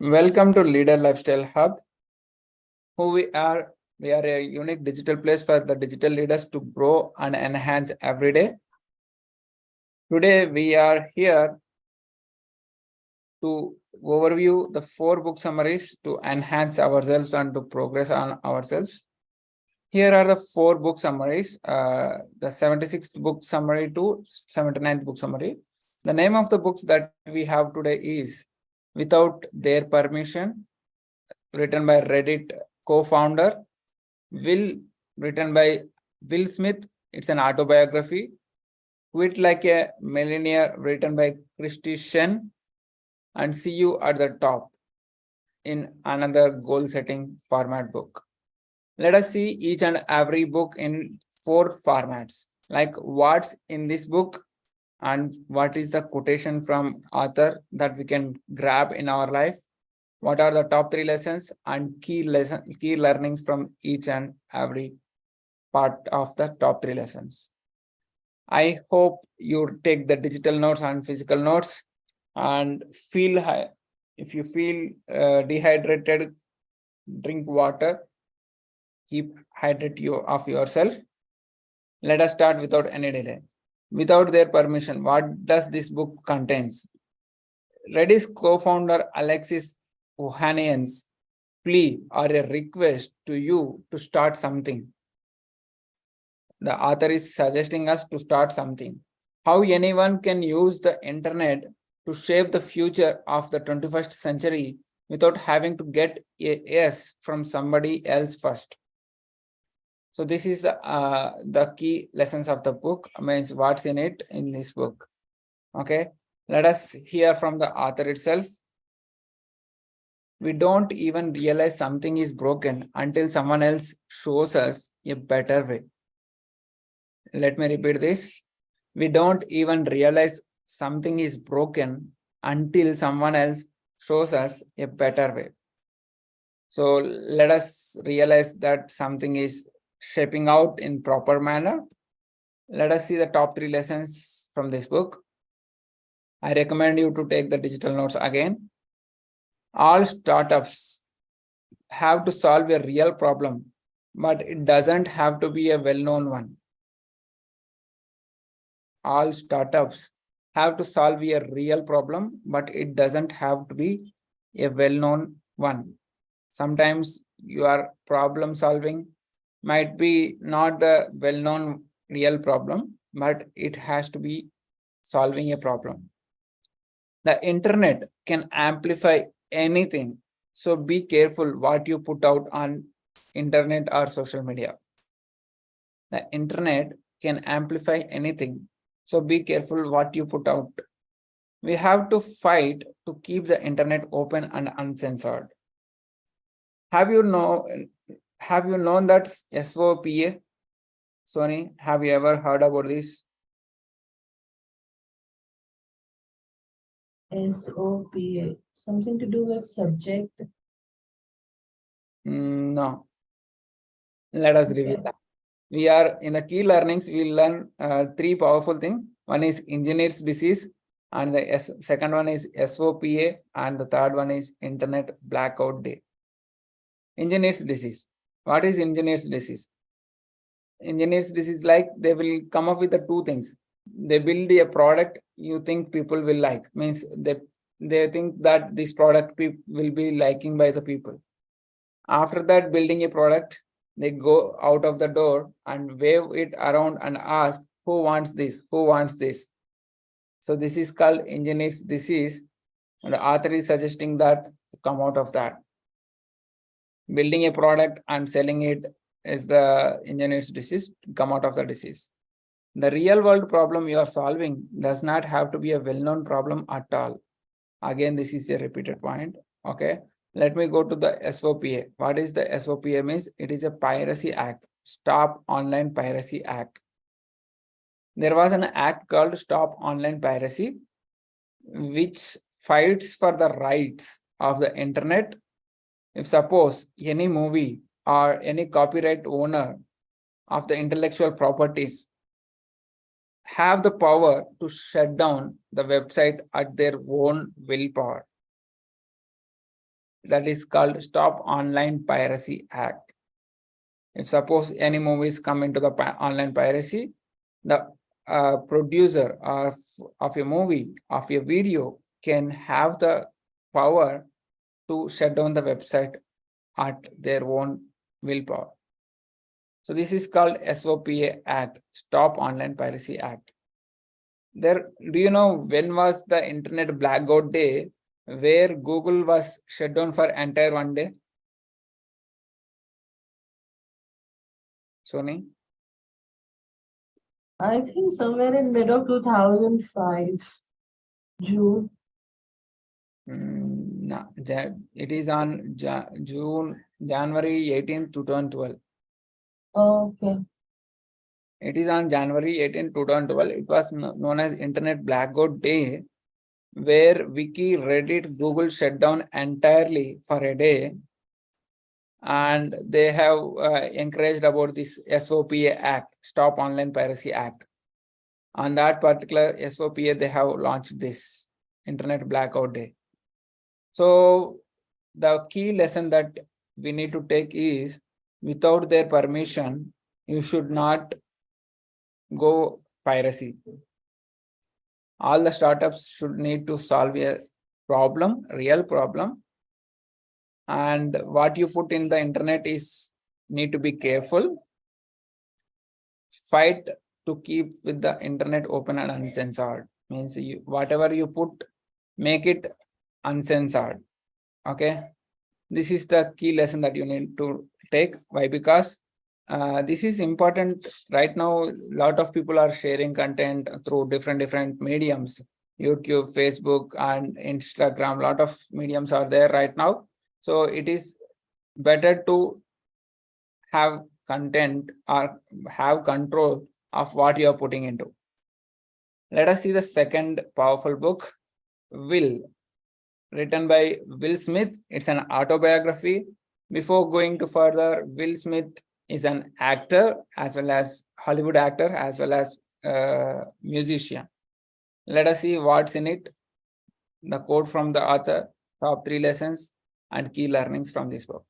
Welcome to Leader Lifestyle Hub. Who we are? We are a unique digital place for the digital leaders to grow and enhance every day. Today, we are here to overview the 4 book summaries to enhance ourselves and to progress on ourselves. Here are the 4 book summaries, the 76th book summary to 79th book summary. The name of the books that we have today is Without Their Permission, written by Reddit co-founder Will, written by Will Smith. It's an autobiography. Quit Like a Millionaire, written by Christy Shen, and See You at the Top, in another goal-setting format book. Let us see each and every book in 4 formats, like what's in this book and what is the quotation from author that we can grab in our life. What are the top 3 lessons and key learnings from each and every part of the top 3 lessons. I hope you take the digital notes and physical notes and feel high. If you feel dehydrated, drink water, keep hydrate of yourself. Let us start without any delay. Without Their Permission, what does this book contains? Redis co-founder Alexis Ohanian's plea or a request to you to start something. The author is suggesting us to start something. How anyone can use the internet to shape the future of the 21st century without having to get a yes from somebody else first. So this is the key lessons of the book, means what's in it in this book. Okay, let us hear from the author itself. We don't even realize something is broken until someone else shows us a better way. Let me repeat this. We don't even realize something is broken until someone else shows us a better way. So let us realize that something is shaping out in proper manner. Let us see the top 3 lessons from this book. I recommend you to take the digital notes again. All startups have to solve a real problem, but it doesn't have to be a well-known one. All startups have to solve a real problem, but it doesn't have to be a well-known one. Sometimes your problem solving might be not the well-known real problem, but it has to be solving a problem. The internet can amplify anything, so be careful what you put out on internet or social media. The internet can amplify anything, so be careful what you put out. We have to fight to keep the internet open and uncensored. Have you known that SOPA? Sony, have you ever heard about this? SOPA, something to do with subject. No. Let us review that. We are in the key learnings, we learn 3 powerful things. One is engineer's disease, and the second one is SOPA, and the third one is internet blackout day. Engineer's disease. What is engineer's disease? Engineers, this is like they will come up with the 2 things. They build a product you think people will like, means they think that this product will be liking by the people. After that, building a product, they go out of the door and wave it around and ask, who wants this, who wants this? So this is called engineer's disease, and the author is suggesting that to come out of that. Building a product and selling it is the engineer's disease. Come out of the disease. The real world problem you are solving does not have to be a well-known problem at all. Again, this is a repeated point. Okay, let me go to the SOPA. What is the SOPA means? It is a Piracy Act, Stop Online Piracy Act. There was an act called Stop Online Piracy, which fights for the rights of the internet. If suppose any movie or any copyright owner of the intellectual properties have the power to shut down the website at their own willpower. that is called Stop Online Piracy Act. If suppose any movies come into the online piracy, the producer of a movie, of a video, can have the power to shut down the website at their own willpower. So this is called SOPA Act, Stop Online Piracy Act. There, do you know when was the internet blackout day where Google was shut down for entire one day? Sony? I think somewhere in mid of 2005, June. No, it is on January 18th, 2012. Okay. It is on January 18th, 2012. It was known as Internet Blackout Day, where Wiki, Reddit, Google shut down entirely for a day. And they have encouraged about this SOPA Act, Stop Online Piracy Act. On that particular SOPA, they have launched this Internet Blackout Day. So the key lesson that we need to take is, without their permission, you should not go piracy. All the startups should need to solve a problem, real problem. And what you put in the internet is need to be careful. Fight to keep with the internet open and uncensored. Means whatever you put, make it uncensored. Okay. This is the key lesson that you need to take. Why? Because this is important right now. A lot of people are sharing content through different mediums, YouTube, Facebook, and Instagram. A lot of mediums are there right now. So it is better to have content or have control of what you are putting into. Let us see the second powerful book, Will, written by Will Smith. It's an autobiography. Before going to further, Will Smith is an actor, as well as Hollywood actor, as well as musician. Let us see what's in it. The quote from the author, top 3 lessons and key learnings from this book.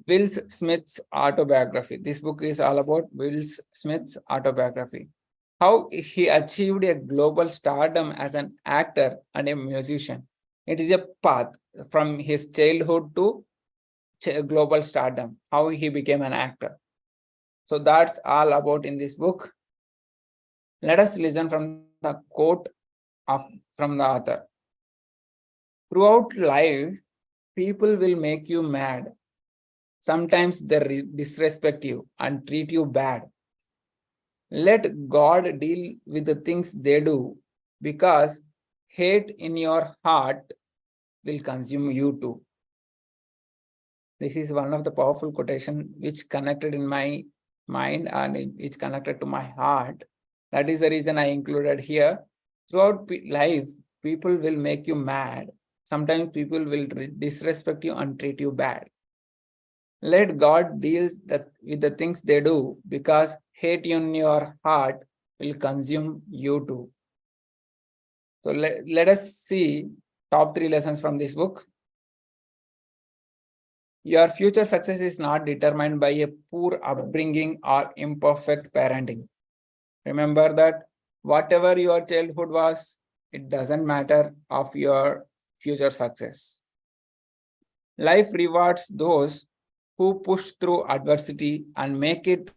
Will Smith's autobiography. This book is all about Will Smith's autobiography. How he achieved a global stardom as an actor and a musician. It is a path from his childhood to global stardom, how he became an actor. So that's all about in this book. Let us listen from the quote from the author. Throughout life, people will make you mad. Sometimes they disrespect you and treat you bad. Let God deal with the things they do, because hate in your heart will consume you too. This is one of the powerful quotation which connected in my mind and which connected to my heart. That is the reason I included here. Throughout life, people will make you mad. Sometimes people will disrespect you and treat you bad. Let God deal with the things they do, because hate in your heart will consume you too. So let us see top 3 lessons from this book. Your future success is not determined by a poor upbringing or imperfect parenting. Remember that whatever your childhood was, it doesn't matter of your future success. Life rewards those who push through adversity and make it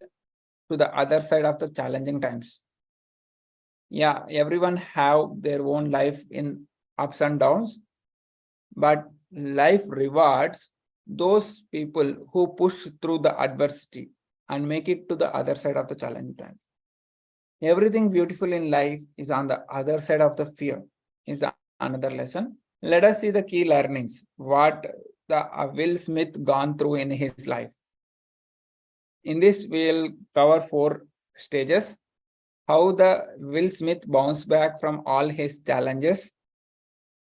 to the other side of the challenging times. Yeah, everyone have their own life in ups and downs, but life rewards those people who push through the adversity and make it to the other side of the challenging times. Everything beautiful in life is on the other side of the fear, is another lesson. Let us see the key learnings, what the Will Smith gone through in his life. In this, we'll cover 4 stages. How the Will Smith bounced back from all his challenges.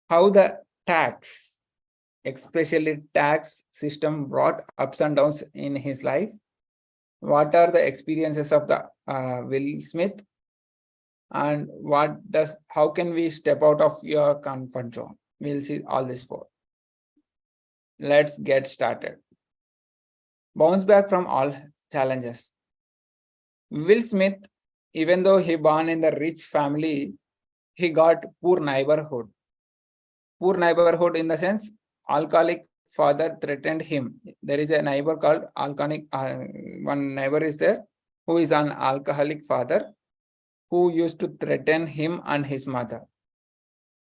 How the tax, especially tax system, brought ups and downs in his life. What are the experiences of the Will Smith? And how can we step out of your comfort zone? We'll see all this 4. Let's get started. Bounce back from all challenges. Will Smith, even though he born in the rich family, he got poor neighborhood. Poor neighborhood in the sense alcoholic father threatened him. There is a neighbor called alcoholic. One neighbor is there who is an alcoholic father who used to threaten him and his mother.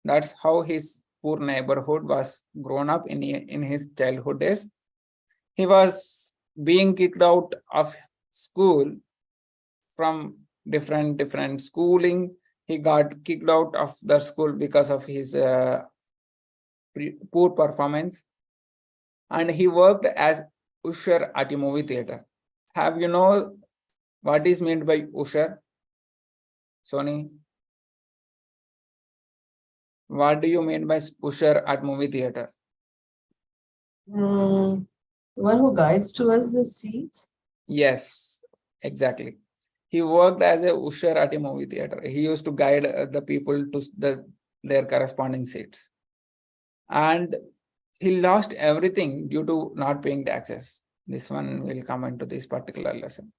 That's how his poor neighborhood was grown up in his childhood days. He was being kicked out of school from different schooling. He got kicked out of the school because of his poor performance, and he worked as usher at a movie theater. Have you know what is meant by usher, Sony? What do you mean by usher at movie theater? One who guides towards the seats. Yes, exactly. He worked as a usher at a movie theater. He used to guide the people to their corresponding seats. And he lost everything due to not paying taxes. This one will come into this particular lesson.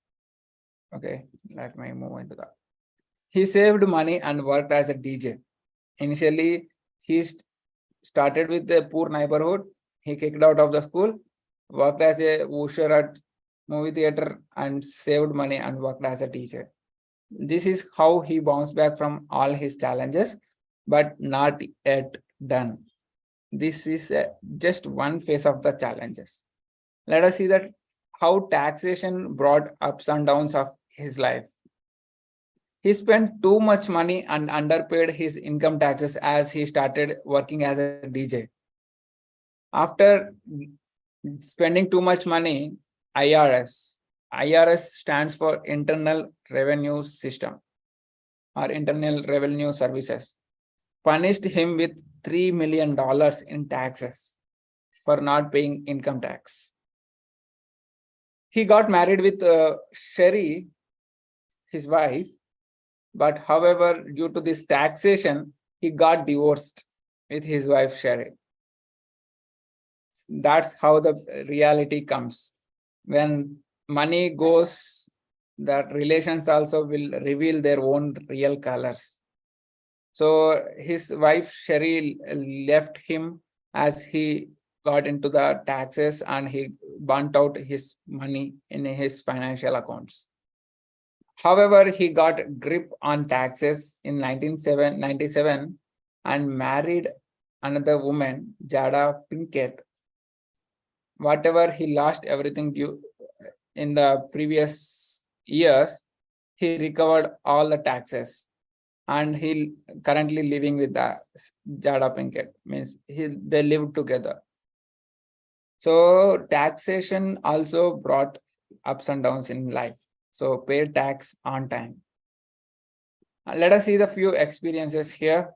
Okay, let me move into that. He saved money and worked as a DJ. Initially, he started with the poor neighborhood. He kicked out of the school, worked as a usher at movie theater, and saved money and worked as a teacher. This is how he bounced back from all his challenges, but not yet done. This is just one phase of the challenges. Let us see that how taxation brought ups and downs of his life. He spent too much money and underpaid his income taxes as he started working as a DJ. After spending too much money, IRS stands for Internal Revenue System or Internal Revenue Services, punished him with $3 million in taxes for not paying income tax. He got married with Sherry, his wife, but however, due to this taxation, he got divorced with his wife Sherry. That's how the reality comes. When money goes, that relations also will reveal their own real colors. So his wife Sherry left him as he got into the taxes and he burnt out his money in his financial accounts. However, he got grip on taxes in 1997 and married another woman, Jada Pinkett. Whatever he lost everything due in the previous years, he recovered all the taxes, and he currently living with the Jada Pinkett. Means they live together. So taxation also brought ups and downs in life. So pay tax on time. Let us see the few experiences here.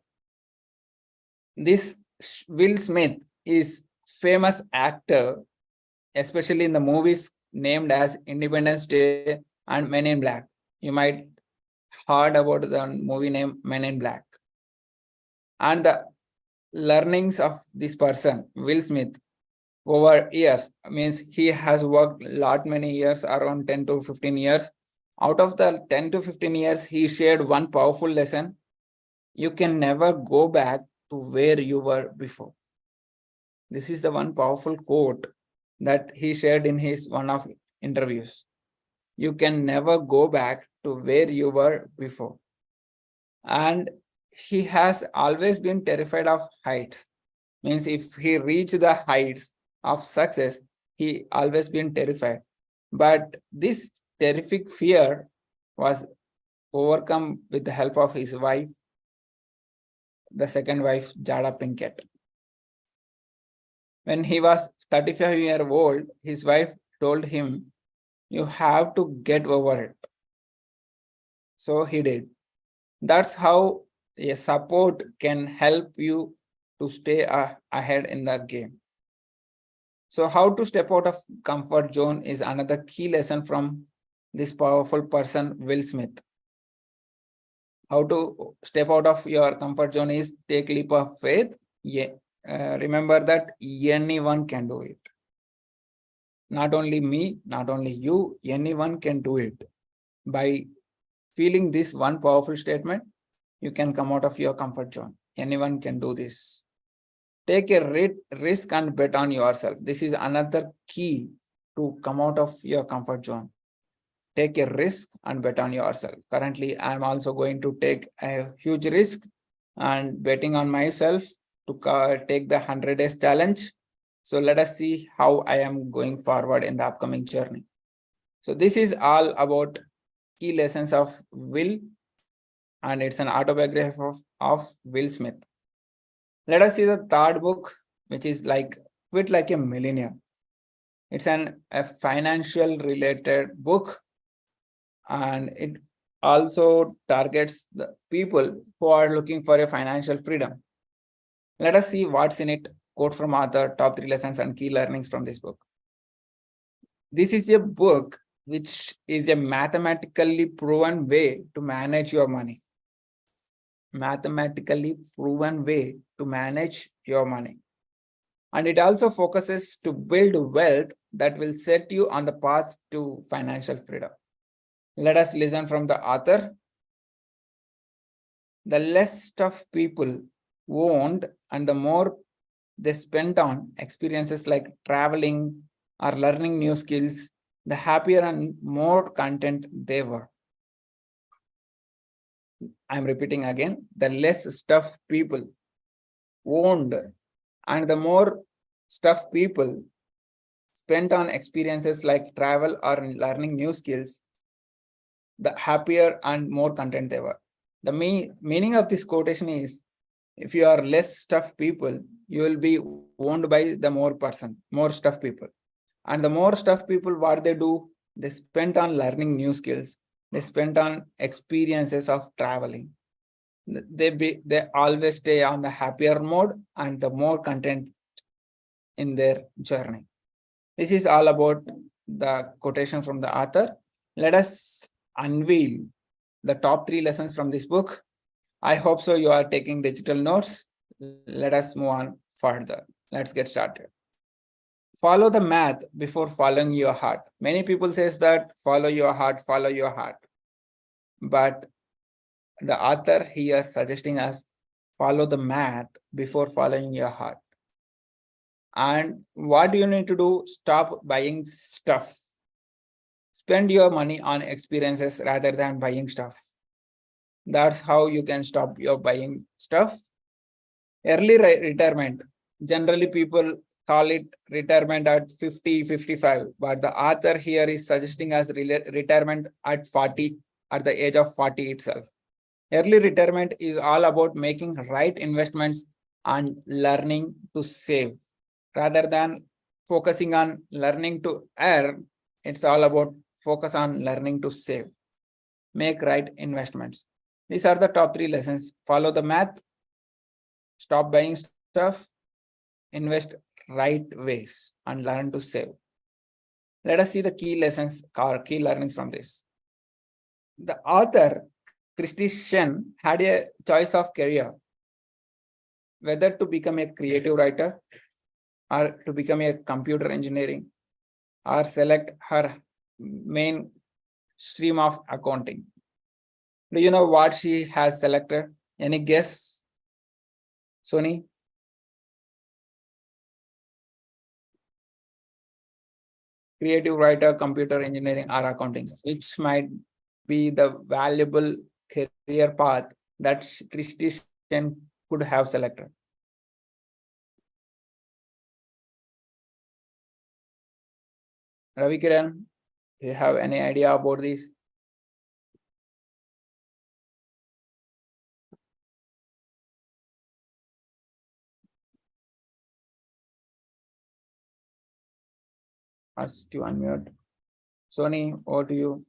This Will Smith is famous actor, especially in the movies named as Independence Day and Men in Black. You might heard about the movie name Men in Black. And the learnings of this person, Will Smith, over years, means he has worked lot many years, around 10 to 15 years. Out of the 10 to 15 years, he shared one powerful lesson. You can never go back to where you were before. This is the one powerful quote that he shared in his one of interviews. You can never go back to where you were before. And he has always been terrified of heights. Means if he reached the heights of success, he always been terrified. But this terrific fear was overcome with the help of his wife, the second wife, Jada Pinkett. When he was 35 years old, his wife told him, you have to get over it. So he did. That's how a support can help you to stay ahead in the game. So how to step out of comfort zone is another key lesson from this powerful person, Will Smith. How to step out of your comfort zone is take leap of faith. Yeah. remember that anyone can do it. Not only me, not only you, anyone can do it. By feeling this one powerful statement, you can come out of your comfort zone. Anyone can do this. Take a risk and bet on yourself. This is another key to come out of your comfort zone. Take a risk and bet on yourself. Currently, I'm also going to take a huge risk and betting on myself to take the 100 days challenge. So let us see how I am going forward in the upcoming journey. So this is all about key lessons of Will, and it's an autobiography of Will Smith. Let us see the third book, which is like Quit Like a Millionaire. It's a financial related book, and it also targets the people who are looking for a financial freedom. Let us see what's in it. Quote from author, top 3 lessons and key learnings from this book. This is a book which is a mathematically proven way to manage your money. Mathematically proven way to manage your money. And it also focuses to build wealth that will set you on the path to financial freedom. Let us listen from the author. The less stuff people owned and the more they spent on experiences like traveling or learning new skills, the happier and more content they were. I'm repeating again, the less stuff people owned and the more stuff people spent on experiences like travel or learning new skills, the happier and more content they were. The meaning of this quotation is, if you are less stuff people, you will be owned by the more stuff people. And the more stuff people, what they do, they spent on learning new skills. They spent on experiences of traveling. They always stay on the happier mode and the more content in their journey. This is all about the quotation from the author. Let us unveil the top 3 lessons from this book. I hope so you are taking digital notes. Let us move on further. Let's get started. Follow the math before following your heart. Many people says that follow your heart, follow your heart. But the author here suggesting us follow the math before following your heart. And what do you need to do? Stop buying stuff. Spend your money on experiences rather than buying stuff. That's how you can stop your buying stuff. Early retirement. Generally, people call it retirement at 50, 55. But the author here is suggesting us retirement at 40, at the age of 40 itself. Early retirement is all about making right investments and learning to save. Rather than focusing on learning to earn, it's all about focus on learning to save. Make right investments. These are the top 3 lessons. Follow the math, stop buying stuff, invest right ways, and learn to save. Let us see the key lessons or key learnings from this. The author, Christian, had a choice of career, whether to become a creative writer or to become a computer engineering or select her main stream of accounting. Do you know what she has selected? Any guess, Sony? Creative writer, computer engineering, or accounting, which might be the valuable career path that Christian could have selected. Ravi Kiran, do you have any idea about this? Ask to unmute. Sony, over to you.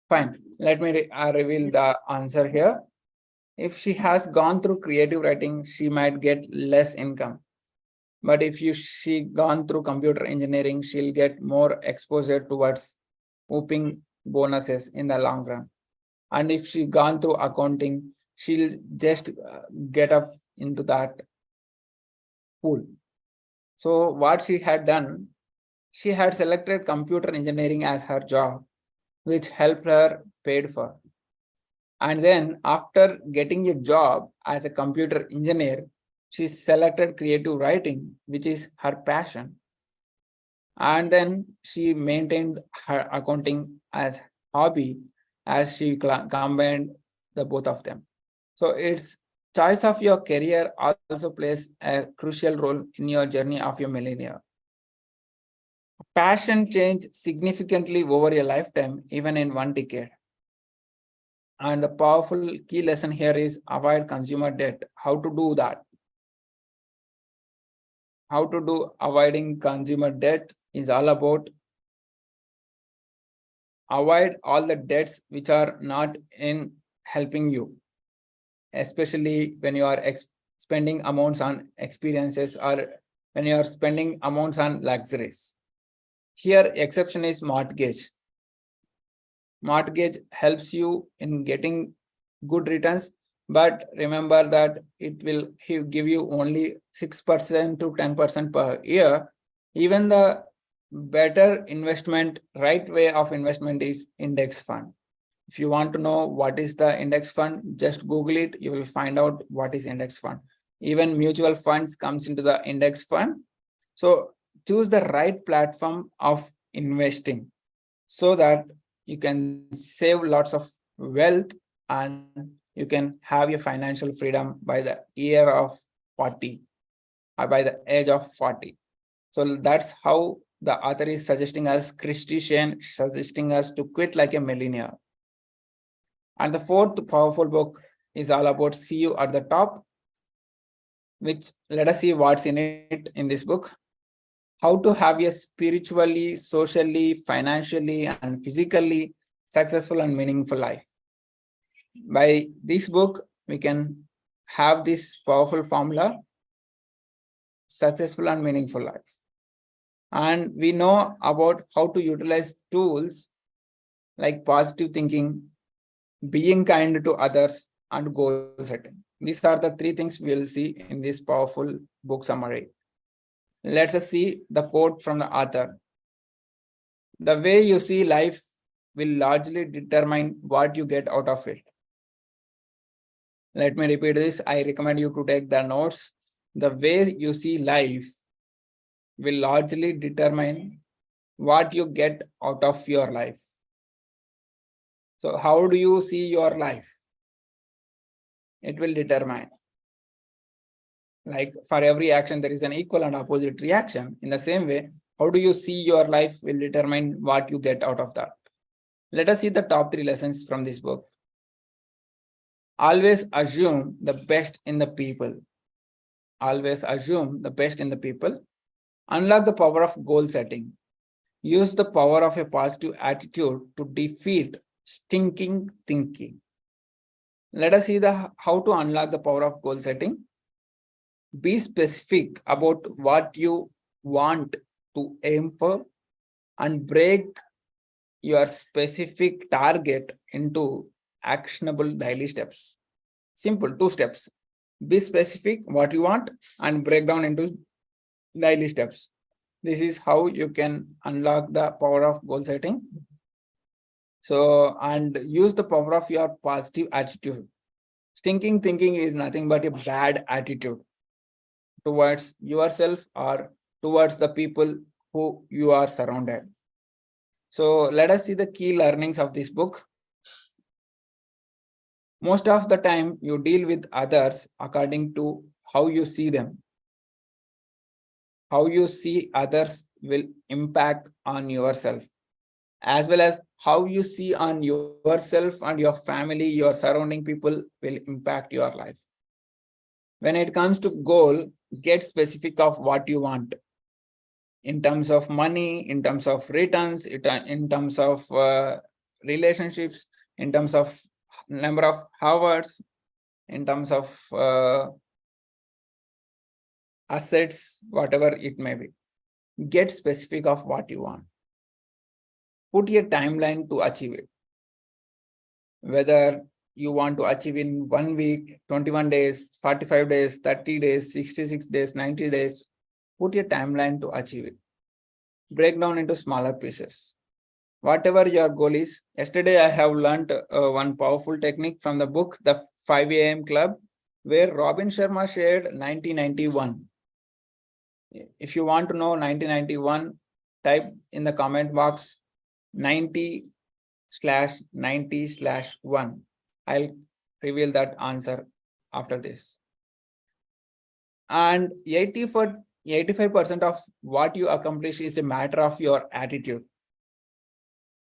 Fine. Let me reveal the answer here. If she has gone through creative writing, she might get less income. But if she gone through computer engineering, she'll get more exposure towards whooping bonuses in the long run. And if she gone through accounting, she'll just get a into that pool. So what she had done, she had selected computer engineering as her job, which helped her paid for. And then after getting a job as a computer engineer, she selected creative writing, which is her passion. And then she maintained her accounting as hobby as she combined the both of them. So it's choice of your career also plays a crucial role in your journey of your millennia. Passion change significantly over a lifetime, even in one decade. And the powerful key lesson here is avoid consumer debt. How to do that? How to do avoiding consumer debt is all about avoid all the debts which are not in helping you, especially when you are spending amounts on experiences or when you are spending amounts on luxuries. Here, exception is mortgage. Mortgage helps you in getting good returns, but remember that it will give you only 6% to 10% per year. Even the better investment, right way of investment is index fund. If you want to know what is the index fund, just Google it. You will find out what is index fund. Even mutual funds comes into the index fund. So choose the right platform of investing so that you can save lots of wealth and you can have your financial freedom by the year of 40 or by the age of 40. So that's how the author is suggesting us, Christy Shane suggesting us to quit like a millionaire. And the fourth powerful book is all about See You at the Top, which let us see what's in it in this book. How to have a spiritually, socially, financially, and physically successful and meaningful life. By this book, we can have this powerful formula, successful and meaningful life. And we know about how to utilize tools like positive thinking, being kind to others, and goal setting. These are the three things we'll see in this powerful book summary. Let us see the quote from the author. The way you see life will largely determine what you get out of it. Let me repeat this. I recommend you to take the notes. The way you see life will largely determine what you get out of your life. So how do you see your life? It will determine. Like for every action, there is an equal and opposite reaction. In the same way, how do you see your life will determine what you get out of that. Let us see the top 3 lessons from this book. Always assume the best in the people. Always assume the best in the people. Unlock the power of goal setting. Use the power of a positive attitude to defeat stinking thinking. Let us see how to unlock the power of goal setting. Be specific about what you want to aim for and break your specific target into actionable daily steps. Simple, 2 steps. Be specific what you want and break down into daily steps. This is how you can unlock the power of goal setting. So, and use the power of your positive attitude. Stinking thinking is nothing but a bad attitude towards yourself or towards the people who you are surrounded. So let us see the key learnings of this book. Most of the time, you deal with others according to how you see them. How you see others will impact on yourself, as well as how you see on yourself and your family, your surrounding people will impact your life. When it comes to goal, get specific of what you want in terms of money, in terms of returns, in terms of relationships, in terms of number of hours, in terms of assets, whatever it may be. Get specific of what you want. Put a timeline to achieve it. Whether you want to achieve in 1 week, 21 days, 45 days, 30 days, 66 days, 90 days. Put your timeline to achieve it. Break down into smaller pieces. Whatever your goal is. Yesterday, I have learned one powerful technique from the book, The 5 a.m. Club, where Robin Sharma shared 1991. If you want to know 1991, type in the comment box 90/90/1. I'll reveal that answer after this. And 85% of what you accomplish is a matter of your attitude.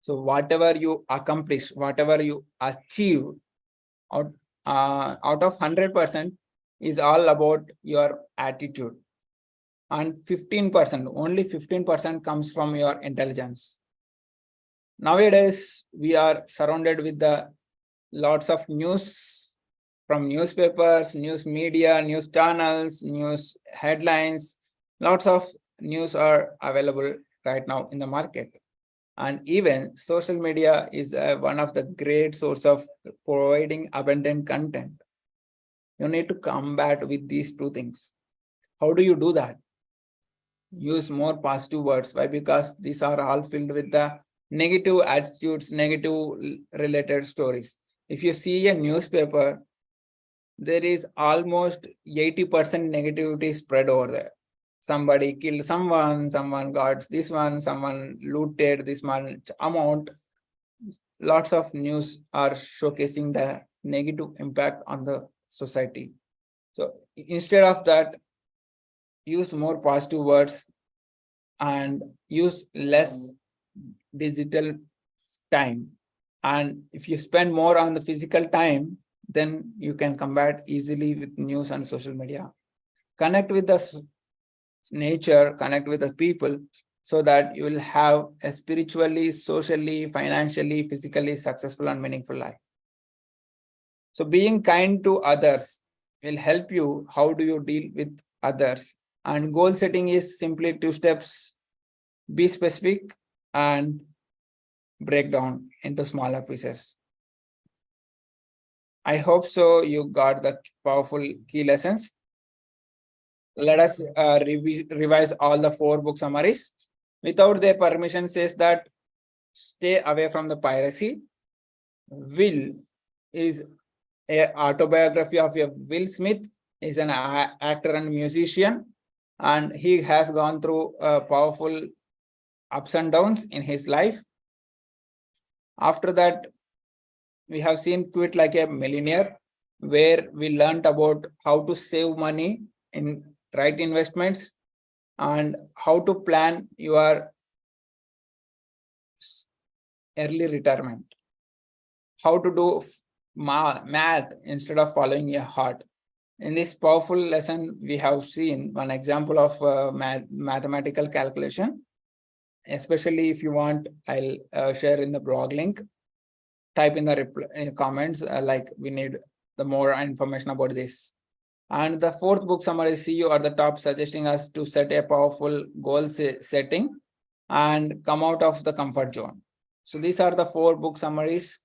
So whatever you accomplish, whatever you achieve out of 100% is all about your attitude. And 15%, only 15% comes from your intelligence. Nowadays, we are surrounded with the lots of news from newspapers, news media, news channels, news headlines. Lots of news are available right now in the market. And even social media is one of the great source of providing abundant content. You need to combat with these two things. How do you do that? Use more positive words. Why? Because these are all filled with the negative attitudes, negative related stories. If you see a newspaper, there is almost 80% negativity spread over there. Somebody killed someone, someone got this one, someone looted this much amount. Lots of news are showcasing the negative impact on the society. So instead of that, use more positive words and use less digital time. And if you spend more on the physical time, then you can combat easily with news and social media. Connect with the nature, connect with the people, so that you will have a spiritually, socially, financially, physically successful and meaningful life. So being kind to others will help you. How do you deal with others? And goal setting is simply 2 steps. Be specific and break down into smaller pieces. I hope so you got the powerful key lessons. Let us revise all the 4 book summaries. Without their permission says that stay away from the piracy. Will is a autobiography of a Will Smith, is an actor and musician, and he has gone through powerful ups and downs in his life. After that, we have seen Quit Like a Millionaire, where we learned about how to save money in right investments and how to plan your early retirement, how to do math instead of following your heart. In this powerful lesson, we have seen one example of mathematical calculation. Especially if you want, I'll share in the blog link. Type in the comments like we need the more information about this. And the 4th book summary, see you at the top, suggesting us to set a powerful goal setting and come out of the comfort zone. So these are the 4 book summaries,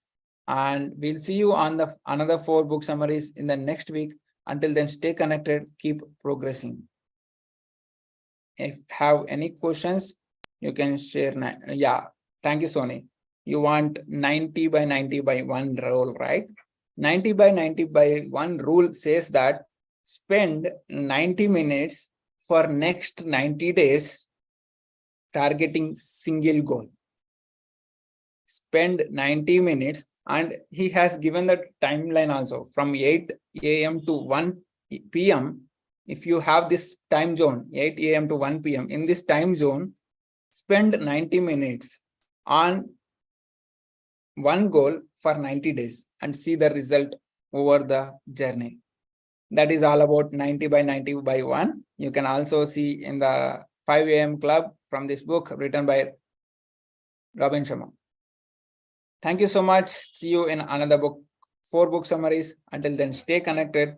and we'll see you on the another 4 book summaries in the next week. Until then, stay connected, keep progressing. If you have any questions, you can share. Yeah, thank you, Sony. You want 90/90/1 rule, right? 90/90/1 rule says that spend 90 minutes for next 90 days targeting single goal. Spend 90 minutes, and he has given the timeline also from 8 a.m. to 1 p.m. If you have this time zone, 8 a.m. to 1 p.m. in this time zone, spend 90 minutes on one goal for 90 days and see the result over the journey. That is all about 90/90/1. You can also see in the 5 a.m. club from this book written by Robin Sharma. Thank you so much. See you in another book, 4 book summaries. Until then, stay connected.